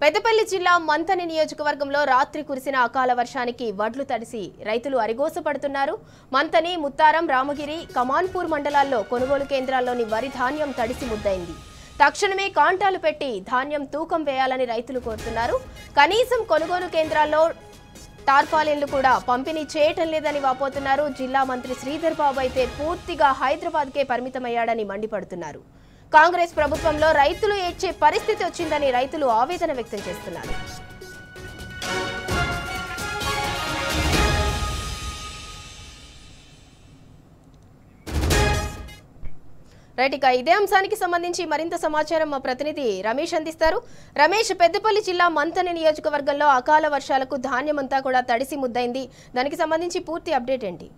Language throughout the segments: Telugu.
పెద్దపల్లి జిల్లా మంతని నియోజకవర్గంలో రాత్రి కురిసిన అకాల వర్షానికి వడ్లు తడిసి రైతులు అరిగోసపడుతున్నారు. మంతని, ముత్తారం, రామగిరి, కమాన్పూర్ మండలాల్లో కొనుగోలు కేంద్రాల్లోని వరి ధాన్యం తడిసి ముద్దైంది. తక్షణమే కాంటాలు పెట్టి ధాన్యం తూకం వేయాలని రైతులు కోరుతున్నారు. కనీసం కొనుగోలు కేంద్రాల్లో టార్పాలిన్లు కూడా పంపిణీ చేయటం లేదని వాపోతున్నారు. జిల్లా మంత్రి శ్రీధర్ బాబు అయితే పూర్తిగా హైదరాబాద్కే పరిమితమయ్యాడని మండిపడుతున్నారు. కాంగ్రెస్ ప్రభుత్వంలో రైతులు ఏడ్చే పరిస్థితి వచ్చిందని రైతులు ఆవేదన వ్యక్తం చేస్తున్నారు. రైట్, ఇక ఇదే అంశానికి సంబంధించి మరింత సమాచారం మా ప్రతినిధి రమేష్ అందిస్తారు. రమేష్, పెద్దపల్లి జిల్లా మంతని నియోజకవర్గంలో అకాల వర్షాలకు ధాన్యమంతా కూడా తడిసి ముద్దైంది. దానికి సంబంధించి పూర్తి అప్డేట్ ఏంటి?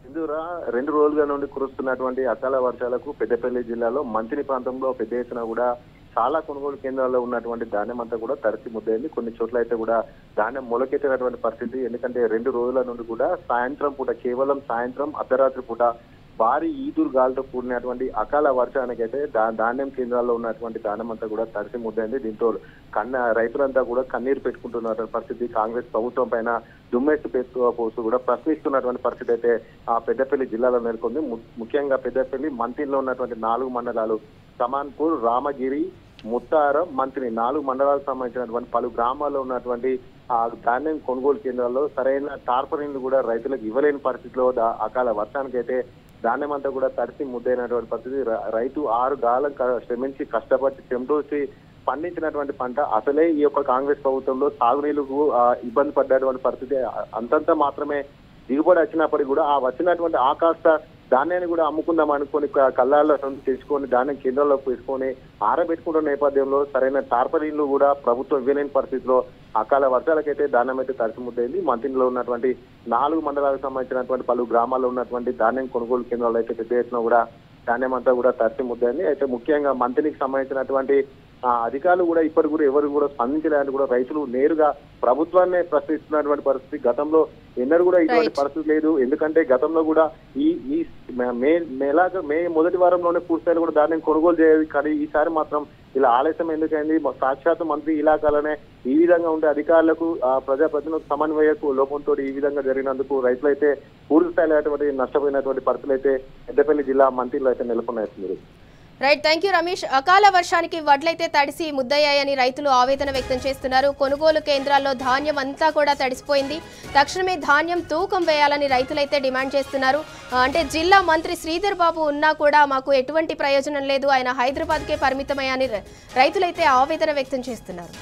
ఇందురా 2 రోజులుగా నుండి కురుస్తున్నటువంటి అకాల వర్షాలకు పెద్దపల్లి జిల్లాలో మంచిని ప్రాంతంలో పెద్ద ఎత్తున కూడా చాలా కొనుగోలు కేంద్రాల్లో ఉన్నటువంటి ధాన్యం అంతా కూడా తడిసి ముద్దైంది. కొన్ని చోట్ల అయితే కూడా ధాన్యం మొలకెత్తినటువంటి పరిస్థితి. ఎందుకంటే 2 రోజుల నుండి కూడా సాయంత్రం పూట, కేవలం సాయంత్రం అర్ధరాత్రి పూట భారీ ఈదురు గాలితో కూడినటువంటి అకాల వర్షానికి అయితే ధాన్యం కేంద్రాల్లో ఉన్నటువంటి ధాన్యం అంతా కూడా తడిసి ముద్దైంది. దీంతో రైతులంతా కూడా కన్నీరు పెట్టుకుంటున్నటువంటి పరిస్థితి. కాంగ్రెస్ ప్రభుత్వం పైన దుమ్మెత్తు పోస్తూ కూడా ప్రశ్నిస్తున్నటువంటి పరిస్థితి అయితే ఆ పెద్దపల్లి జిల్లాలో నెలకొంది. ముఖ్యంగా పెద్దపల్లి, మంతిలో ఉన్నటువంటి 4 మండలాలు, కమాన్పూర్, రామగిరి, ముత్తారం, మంత్రి 4 మండలాలకు సంబంధించినటువంటి పలు గ్రామాల్లో ఉన్నటువంటి ఆ ధాన్యం కొనుగోలు కేంద్రాల్లో సరైన టార్పలిన్లు కూడా రైతులకు ఇవ్వలేని పరిస్థితిలో అకాల వర్షానికి అయితే ధాన్యం అంతా కూడా తడిసి ముద్దైనటువంటి పరిస్థితి. రైతు 6 గాలం శ్రమించి కష్టపడి చెమటోసి పండించినటువంటి పంట అసలే ఈ యొక్క కాంగ్రెస్ ప్రభుత్వంలో సాగునీళ్లకు ఇబ్బంది పడ్డటువంటి పరిస్థితి. అంతంతా మాత్రమే దిగుబడి వచ్చినప్పటికీ కూడా ఆ వచ్చినటువంటి కాస్త ధాన్యాన్ని కూడా అమ్ముకుందాం అనుకుని కళ్ళాల్లో తెచ్చుకొని ధాన్యం కేంద్రాల్లోకి పెట్టుకొని ఆరబెట్టుకుంటున్న నేపథ్యంలో సరైన టార్పలిన్లు కూడా ప్రభుత్వం ఇవ్వలేని పరిస్థితిలో అకాల వర్షాలకైతే ధాన్యం అయితే తడిసి ముద్దైంది. మంత్రిలో ఉన్నటువంటి 4 మండలాలకు సంబంధించినటువంటి పలు గ్రామాల్లో ఉన్నటువంటి ధాన్యం కొనుగోలు కేంద్రాలు అయితే పెద్ద ఎత్తున కూడా ధాన్యం అంతా కూడా తడిసి ముద్దైంది. అయితే ముఖ్యంగా మంత్రికి సంబంధించినటువంటి అధికారులు కూడా ఇప్పటి కూడా ఎవరు కూడా స్పందించలేదని కూడా రైతులు నేరుగా ప్రభుత్వాన్ని ప్రశ్నిస్తున్నటువంటి పరిస్థితి. గతంలో ఎన్నడూ కూడా ఇటువంటి పరిస్థితి లేదు. ఎందుకంటే గతంలో కూడా ఈ మే మొదటి వారంలోనే పూర్తిస్థాయిలో కూడా ధాన్యం కొనుగోలు చేయాలి. కానీ ఈసారి మాత్రం ఇలా ఆలస్యం ఎందుకైంది? సాక్షాత్ మంత్రి ఇలాకాలనే ఈ విధంగా ఉండే అధికారులకు ప్రజాప్రతినిధులకు సమన్వయకు లోపంతో ఈ విధంగా జరిగినందుకు రైతులైతే పూర్తి స్థాయిలో నష్టపోయినటువంటి పరిస్థితులు అయితే పెద్దపల్లి జిల్లా మంత్రిలో అయితే నెలకొన్నాయి. Right, thank you Ramesh. అకాల వర్షానికి వడ్లైతే తడిసి ముద్దయ్యాయని రైతులు ఆవేదన వ్యక్తం చేస్తున్నారు. కొనుగోలు కేంద్రాల్లో ధాన్యం అంతా కూడా తడిసిపోయింది. తక్షణమే ధాన్యం తూకం వేయాలని రైతులైతే డిమాండ్ చేస్తున్నారు. అంటే జిల్లా మంత్రి శ్రీధర్ బాబు ఉన్నా కూడా మాకు ఎటువంటి ప్రయోజనం లేదు, ఆయన హైదరాబాద్కే పరిమితమయ్యాని రైతులైతే ఆవేదన వ్యక్తం చేస్తున్నారు.